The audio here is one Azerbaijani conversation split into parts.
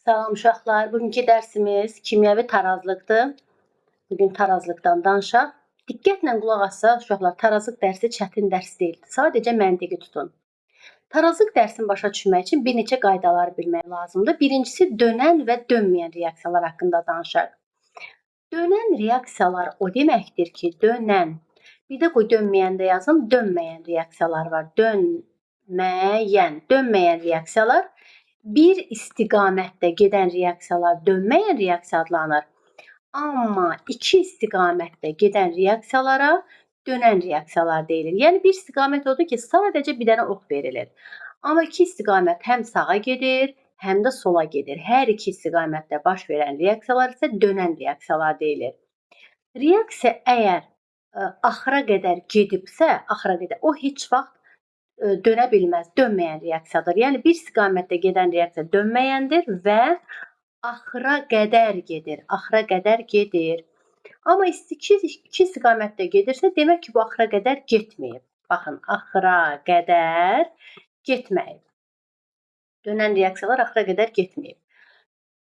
Salam uşaqlar, bugünkü dərsimiz kimyəvi tarazlıqdır. Bugün tarazlıqdan danışaq. Diqqətlə qulaq assaq uşaqlar, tarazlıq dərsi çətin dərs deyil. Sadəcə məntiqi tutun. Tarazlıq dərsini başa düşmək üçün bir neçə qaydaları bilmək lazımdır. Birincisi, dönən və dönməyən reaksiyalar haqqında danışaq. Dönən reaksiyalar o deməkdir ki, dönən. Bir də qoy dönməyəndə yazın, dönməyən reaksiyalar var. Dönməyən reaksiyalar bir istiqamətdə gedən reaksiyalar dönməyən reaksiya adlanır. Amma iki istiqamətdə gedən reaksiyalara dönən reaksiyalar deyilir. Yəni bir istiqamət odur ki, sadəcə bir dənə ox verilir. Amma iki istiqamət həm sağa gedir, həm də sola gedir. Hər iki istiqamətdə baş verən reaksiyalar isə dönən reaksiyalar deyilir. Reaksiya əgər axıra qədər gedibsə, o heç vaxt dönə bilməz, dönməyən reaksiyadır. Yəni bir istiqamətdə gedən reaksiya dönməyəndir və axıra qədər gedir. Amma iki istiqamətdə gedirsə, demək ki, bu axıra qədər getməyib. Baxın, axıra qədər getməyib. Dönən reaksiyalar axıra qədər getməyib.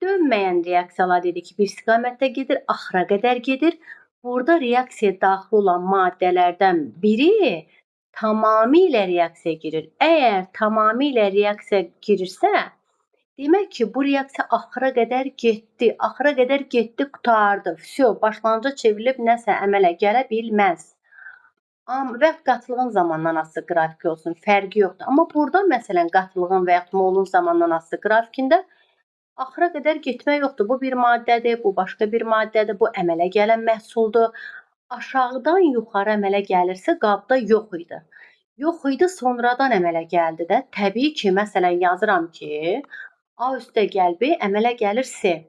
Dönməyən reaksiyalar dedik ki, bir istiqamətdə gedir, axıra qədər gedir. Burada reaksiyaya daxil olan maddələrdən biri tamamilə reaksiyaya girir. Əgər tamamilə reaksiyaya girirsə, demək ki, bu reaksiya axıra qədər getdi, qurtardı. Başlanğıca çevrilib nəsə əmələ gələ bilməz. Və qatılığın zamandan asılı qrafik olsun, fərqi yoxdur. Amma burada məsələn qatılığın və ya molun zamandan asılı qrafikində axıra qədər getmək yoxdur. Bu bir maddədir, bu başqa bir maddədir, bu əmələ gələn məhsuldur. Aşağıdan yuxarı əmələ gəlirsə, qabda yox idi, sonradan əmələ gəldi də. Təbii ki, məsələn yazıram ki, A üstə gəl B əmələ gəlir C.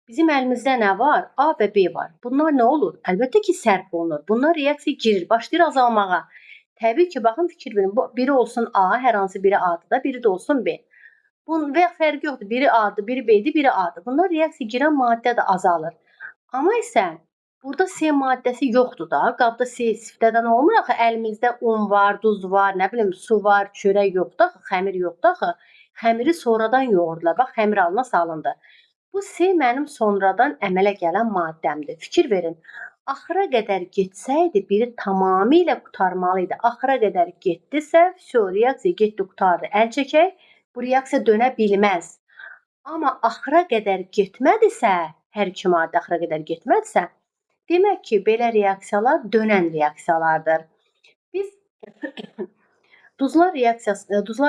Bizim əlimizdə nə var? A və B var. Bunlar nə olur? Əlbəttə ki, sərf olunur. Bunlar reaksiya girir, başlayır azalmağa. Təbii ki, baxın, fikir verin. Biri olsun A, hər hansı biri A'dır da, biri də olsun B. Bunun və ya fərqi yoxdur. Biri A'dır, biri B'dir, biri A'dır. Bunlar reaksiya girən maddə də azalır. Amma isə burada C maddəsi yoxdur da. Qabda C istifadədən olmur axı. Əlimizdə un var, duz var, nə bilim, su var, çörək yoxdur axı, xəmir yoxdur axı. Xəmiri sonradan yoğurdular. Bax, xəmir alına salındı. Bu C mənim sonradan əmələ gələn maddəmdir. Fikir verin. Axıra qədər getsəydi, biri tamamilə qurtarmalı idi. Axıra qədər getdisə, reaksiya getdi, qurtardı. Əl çəkək, bu reaksiya dönə bilməz. Amma axıra qədər getmədisə, hər iki maddə axıra qədər getmədisə, demək ki, belə reaksiyalar dönən reaksiyalardır. Biz duzlar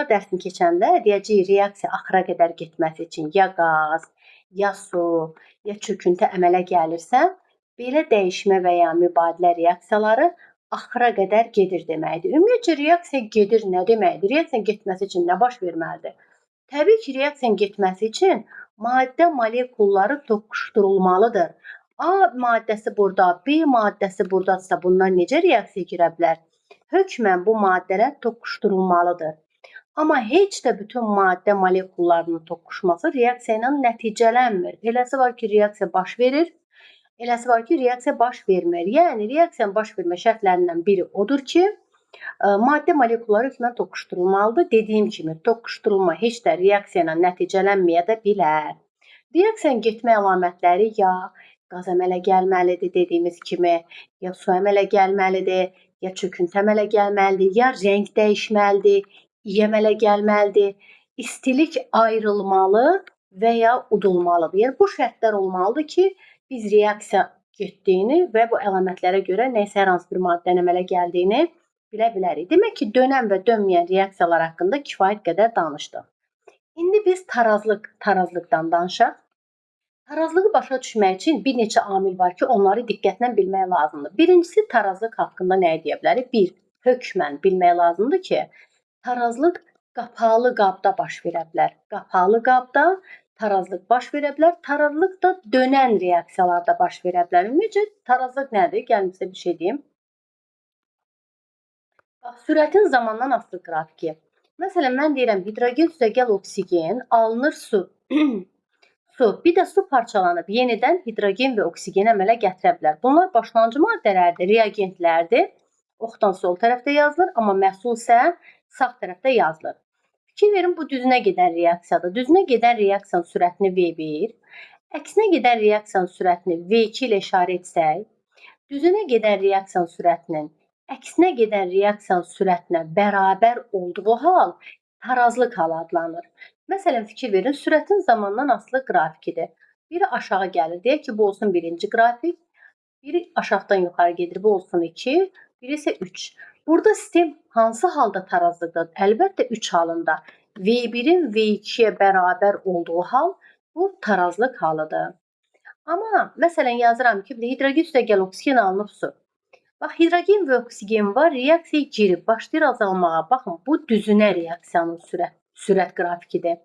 dərsini keçəndə deyəcəyik, reaksiya axıra qədər getməsi üçün ya qaz, ya su, ya çöküntü əmələ gəlirsə, belə dəyişmə və ya mübadilə reaksiyaları axıra qədər gedir deməkdir. Ümumiyyətcə, reaksiya gedir nə deməkdir? Reaksiyanın getməsi üçün nə baş verməlidir? Təbii ki, reaksiyanın getməsi üçün maddə molekulları toqquşdurulmalıdır. A maddəsi burada, B maddəsi buradadırsa, bunlar necə reaksiya girə bilər? Hökmən bu maddələr toqquşdurulmalıdır. Amma heç də bütün maddə molekullarının toqquşması reaksiya ilə nəticələnmir. Eləsi var ki, reaksiya baş verir, eləsi var ki, reaksiya baş vermir. Yəni, reaksiyanın baş vermə şərtlərindən biri odur ki, maddə molekulları hökmən toqquşdurulmalıdır. Dediyim kimi, toqquşdurulma heç də reaksiya ilə nəticələnməyə də bilər. Reaksiyanın getmə əlamətləri ya qaz əmələ gəlməlidir dediyimiz kimi, ya su əmələ gəlməlidir, ya çöküntü əmələ gəlməlidir, ya rəng dəyişməlidir, iy əmələ gəlməlidir, istilik ayrılmalı və ya udulmalıdır. Yəni, bu şərtlər olmalıdır ki, biz reaksiya getdiyini və bu əlamətlərə görə nəysə hər hansı bir maddənin əmələ gəldiyini bilə bilərik. Demək ki, dönən və dönməyən reaksiyalar haqqında kifayət qədər danışdıq. İndi biz tarazlıqdan danışaq. Tarazlığı başa düşmək üçün bir neçə amil var ki, onları diqqətlə bilmək lazımdır. Birincisi, tarazlıq haqqında nəyə deyə bilərik? Bir, hökmən bilmək lazımdır ki, tarazlıq qapalı qabda baş verə bilər. Qapalı qabda tarazlıq baş verə bilər. Tarazlıq da dönən reaksiyalarda baş verə bilər. Ümumiyyətcə, tarazlıq nədir? Gəlin sizə bir şey deyim. Sürətin zamandan asılı qrafiki. Məsələn, mən deyirəm, hidrogen üstəgəl oksigen, alınır su. Bir də su parçalanıb yenidən hidrogen və oksigen əmələ gətirə bilər. Bunlar başlanğıc maddələrdir, reagentlərdir. Oxdan sol tərəfdə yazılır, amma məhsul isə sağ tərəfdə yazılır. Fikir verin, bu düzünə gedən reaksiyadır. Düzünə gedən reaksiyanın sürətini V1, əksinə gedən reaksiyanın sürətini V2 ilə işarə etsək, düzünə gedən reaksiyanın sürətinin əksinə gedən reaksiyanın sürətinə bərabər olduğu hal tarazlıq halı adlanır. Məsələn, fikir verin, sürətin zamandan asılı qrafikidir. Biri aşağı gəlir. Deyək ki, bu olsun birinci qrafik. Biri aşağıdan yuxarı gedir. Bu olsun 2, biri isə 3. Burada sistem hansı halda tarazlıqdadır? Əlbəttə 3 halında. V1-in V2-yə bərabər olduğu hal bu tarazlıq halıdır. Amma məsələn yazıram ki, hidrogen üstəgəl oksigen alınıb su. Bax, hidrogen və oksigen var, reaksiya girib, başlayır azalmağa. Baxın, bu düzünə reaksiyanın sürət qrafikidir.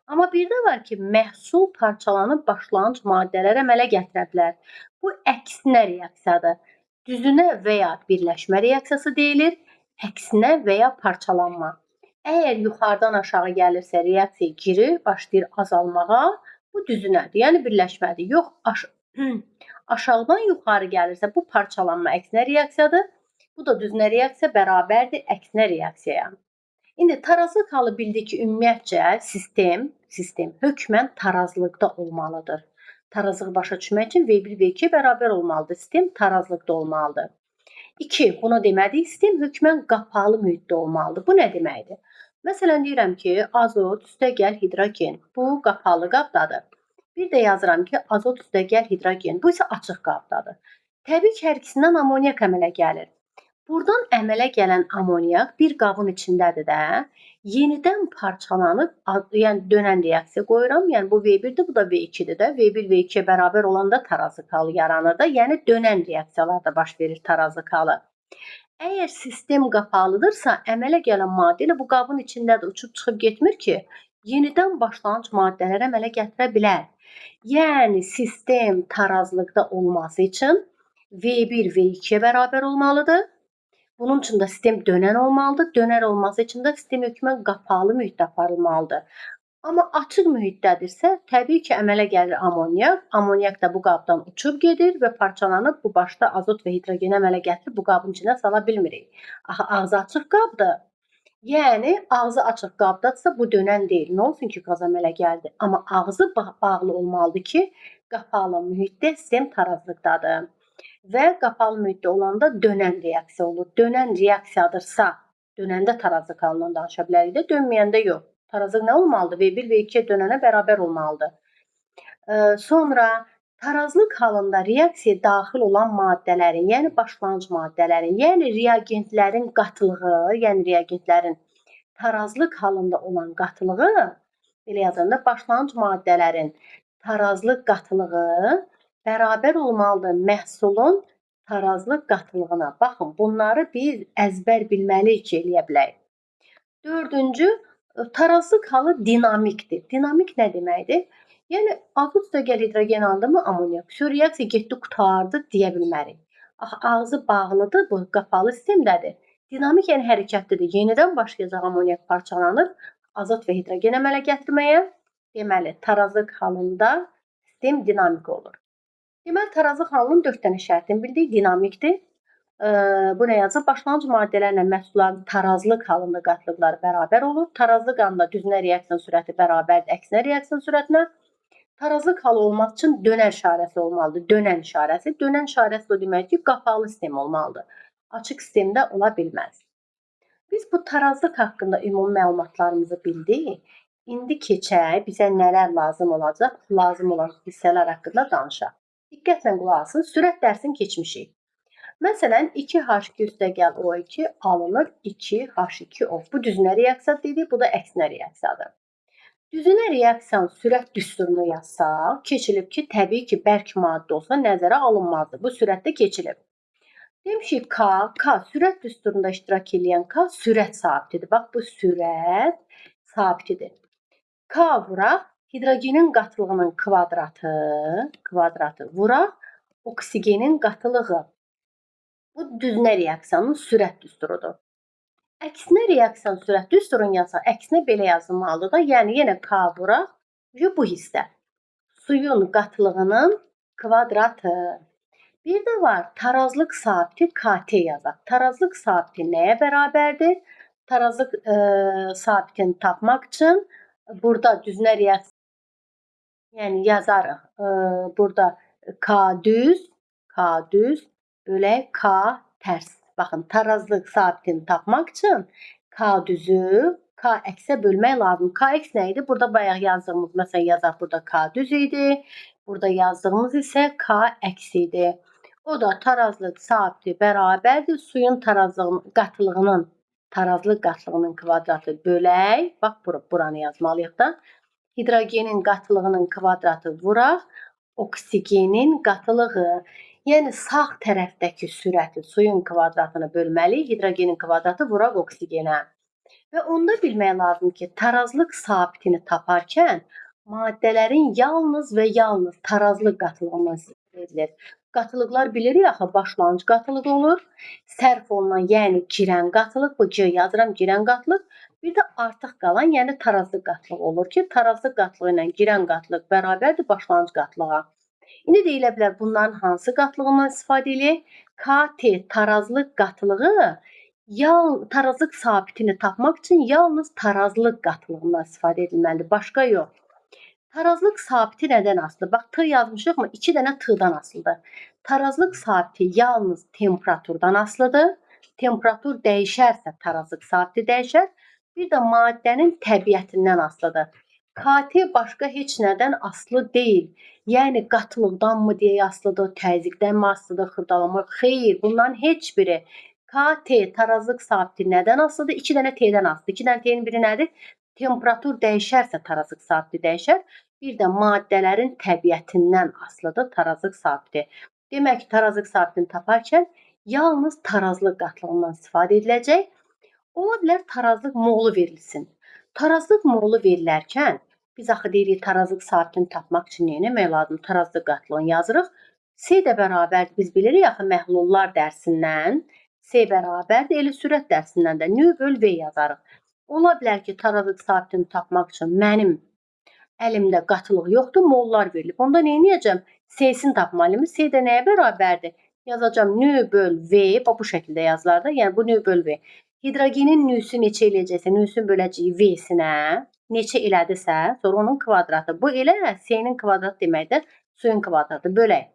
Amma bir də var ki, məhsul parçalanıb başlanğıc maddələr əmələ gətirə bilər. Bu əksinə reaksiyadır. Düzünə və ya birləşmə reaksiyası deyilir, əksinə və ya parçalanma. Əgər yuxarıdan aşağı gəlirsə, reaksiya girir, başlayır azalmağa, bu düzünədir, yəni birləşmədir. Yox, aşağıdan yuxarı gəlirsə, bu parçalanma əksinə reaksiyadır. Bu da düzünə reaksiya bərabərdir əksinə reaksiyaya. İndi tarazlıq halı bildik ki, ümumiyyətcə sistem hökmən tarazlıqda olmalıdır. Tarazlığı başa düşmək üçün V1 V2 bərabər olmalıdır. Sistem tarazlıqda olmalıdır. 2. Bunu demədik, sistem hökmən qapalı mühitdə olmalıdır. Bu nə deməkdir? Məsələn, deyirəm ki, azot üstəgəl hidrogen. Bu qapalı qabdadır. Bir də yazıram ki, azot üstəgəl hidrogen. Bu isə açıq qabdadır. Təbii ki, hər ikisindən amoniak əmələ gəlir. Buradan əmələ gələn amoniak bir qabın içindədir də, yenidən parçalanıb, yəni dönən reaksiya qoyuram. Yəni bu V1-dir, bu da V2-dir də. V1 V2-yə bərabər olanda tarazlıq halı yaranır da. Yəni dönən reaksiyalarda baş verir tarazlıq halı. Əgər sistem qapalıdırsa, əmələ gələn maddə elə bu qabın içindədir, uçub çıxıb getmir ki, yenidən başlanğıc maddələr əmələ gətirə bilər. Yəni sistem tarazlıqda olması üçün V1 V2-yə bərabər olmalıdır. Bunun üçün də sistem dönən olmalıdır. Dönər olması üçün də sistem hökmən qapalı mühitdə aparılmalıdır. Amma açıq mühitdədirsə, təbii ki, əmələ gəlir amoniak. Amoniak da bu qabdan uçub gedir və parçalanıb bu başda azot və hidrogen əmələ gətirib bu qabın içinə sala bilmirik. Axı ağzı açıq qabdır. Yəni ağzı açıq qabdadsa bu dönən deyil. Nə olsun ki, qaz əmələ gəldi. Amma ağzı bağlı olmalıdır ki, qapalı mühitdə sistem tarazlıqdadır. Və qapalı mühitdə olanda dönən reaksiya olur. Dönən reaksiyadırsa, dönəndə tarazlıq halından danışa bilərik də, dönməyəndə yox. Tarazlıq nə olmalıdır? V1 V2-yə dönənə bərabər olmalıdır. Sonra tarazlıq halında reaksiyaya daxil olan maddələrin, yəni başlanğıc maddələrin, yəni reagentlərin qatılığı, yəni reagentlərin tarazlıq halında olan qatılığı, belə yazanda başlanğıc maddələrin tarazlıq qatılığı bərabər olmalıdır məhsulun tarazlıq qatılığına. Baxın, bunları biz əzbər bilməliyik ki, eləyə bilək. 4-cü, tarazlıq halı dinamikdir. Dinamik nə deməkdir? Yəni, azot üstəgəl hidrogen aldı mı amoniak, reaksiya getdi, qurtardı deyə bilmərik. Ağzı bağlıdır, bu qapalı sistemdədir. Dinamik yəni hərəkətlidir. Yenidən başlayacaq amoniak parçalanır, azot və hidrogen əmələ gətirməyə. Deməli, tarazlıq halında sistem dinamik olur. Deməli, tarazlıq halının 4 dənə şərtini bildik. Dinamikdir. Bu nə yazır? Başlanğıc maddələrlə məhsulların tarazlıq halında qatılıqları bərabər olur. Tarazlıq halında düzünə reaksiyanın sürəti bərabərdir əksinə reaksiyanın sürətinə. Tarazlıq halı olmaq üçün dönər işarəsi olmalıdır. Dönən işarəsi. Dönən işarəsi o demək ki, qapalı sistem olmalıdır. Açıq sistemdə ola bilməz. Biz bu tarazlıq haqqında ümumi məlumatlarımızı bildik. İndi keçək, bizə nələr lazım olacaq, lazım olan hissələr haqqında danışaq. Diqqətlə qulaq asın, sürət dərsini keçmişik. Məsələn, 2H2 üstəgəl O2 alınır 2H2O. Bu düzünə reaksiya dedik, bu da əksinə reaksiyadır. Düzünə reaksiyanın sürət düsturunu yazsaq, keçilib ki, təbii ki, bərk maddə olsa nəzərə alınmazdı. Bu sürətdə keçilib. Demişik K sürət düsturunda iştirak edən K sürət sabitidir. Bax, bu sürət sabitidir. K vuraq, hidrogenin qatılığının kvadratı vuraq, oksigenin qatılığı. Bu düzünə reaksiyanın sürət düsturudur. Əksinə reaksiyanın sürət düsturunu yazsaq, əksinə belə yazılmalıdır da, yəni yenə K vuraq, bu hissə. Suyun qatılığının kvadratı. Bir də var, tarazlıq sabiti KT yazaq. Tarazlıq sabiti nəyə bərabərdir? tarazlıq sabitini tapmaq üçün burada düzünə reaksiya yəni yazarıq. Burada K düz bölək K tərs. Baxın, tarazlıq sabitini tapmaq üçün K düzü K əksi bölmək lazım. K əks nə idi? Burada bayaq yazdığımız, məsələn, yazaq burada K düz idi. Burada yazdığımız isə K əks idi. O da tarazlıq sabiti bərabərdir suyun tarazlıq qatlığının kvadratı bölək. Bax, buranı yazmalıyıq da. Hidrogenin qatılığının kvadratı vuraq, oksigenin qatılığı. Yəni, sağ tərəfdəki sürəti suyun kvadratını bölməli, hidrogenin kvadratı vuraq oksigenə. Və onda bilmək lazım ki, tarazlıq sabitini taparkən maddələrin yalnız və yalnız tarazlıq qatılığından istifadə edilir. Qatılıqlar bilirik axı, başlanğıc qatılıq olur, sərf olunan, yəni girən qatılıq, bu G yazıram, girən qatılıq. Bir də artıq qalan, yəni tarazlıq qatlığı olur ki, tarazlıq qatlığı ilə girən qatılıq bərabərdir başlanğıc qatlığa. İndi deyilə bilər, bunların hansı qatılığından istifadə edilir? KT tarazlıq qatılığı tarazlıq sabitini tapmaq üçün yalnız tarazlıq qatılığından istifadə edilməlidir, başqa yox. Tarazlıq sabiti nədən asılıdır? Bax, T yazmışıq mı? 2 dənə T-dan asılıdır. Tarazlıq sabiti yalnız temperaturdan asılıdır. Temperatur dəyişərsə tarazlıq sabiti dəyişər. Bir də maddənin təbiətindən asılıdır. KT başqa heç nədən asılı deyil. Yəni, qatılıqdanmı deyə asılıdır, təzyiqdənmi asılıdır, xırdalanma? Xeyr, bunların heç biri. KT tarazlıq sabiti nədən asılıdır? 2 dənə T-dən asılıdır. 2 dənə T-nin biri nədir? Temperatur dəyişərsə tarazlıq sabiti dəyişər. Bir də maddələrin təbiətindən asılıdır tarazlıq sabiti. Demək ki, tarazlıq sabitini taparkən yalnız tarazlıq qatlığından istifadə ediləcək. Ola bilər tarazlıq molu verilsin. Tarazlıq molu verilərkən biz axı deyirik tarazlıq sabitini tapmaq üçün nə etmək lazımdır? Tarazlıq qatlığını yazırıq. S də bərabərdir. Biz bilirik axı məhlullar dərsindən S bərabərdir. Elə sürət dərsindən də nö böl V yazarıq. Ola bilər ki, tarazlıq sabitini tapmaq üçün mənim əlimdə qatılıq yoxdur, mollar verilib. Onda nə edəcəm? S-sini tapmalıyım. S də nəyə bərabərdir? Yazacağım nö böl V. Bu şəkildə yazılar da. Yəni, bu nö böl V. Hidrogenin nüsü neçə eləyəcəksə, nüsünü böləcəyik V-sinə. Neçə elədirsə, sonra onun kvadratı. Bu elə S-nin kvadratı deməkdir. Suyun kvadratı bölək.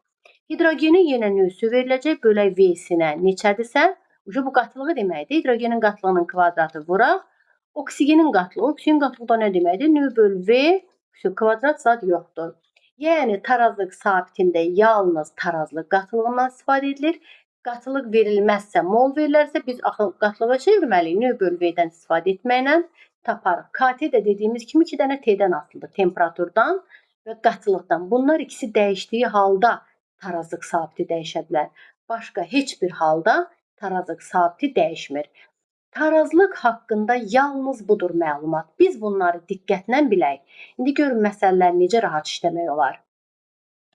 Hidrogenin yenə nüsü veriləcək. Bölək V-sinə neçədirsə. Bu qatılığı deməkdir. Hidrogenin qatılığının kvadratı vuraq. Oksigenin qatılığı. Oksigenin qatılığı da nə deməkdir? Nö böl V. Kvadrat zad yoxdur. Yəni, tarazlıq sabitində yalnız tarazlıq qatılığından istifadə edilir. Qatılıq verilməzsə, mol verilərsə, biz axı qatılığa çevirməliyik. Nö böl V-dən istifadə etməklə taparıq. KT də dediyimiz kimi 2 dənə T-dən asılıdır. Temperaturdan və qatılıqdan. Bunlar ikisi dəyişdiyi halda tarazlıq sabiti dəyişə bilər. Başqa heç bir halda tarazlıq sabiti dəyişmir. Tarazlıq haqqında yalnız budur məlumat. Biz bunları diqqətlə bilək. İndi görün məsələlər necə rahat işləmək olar.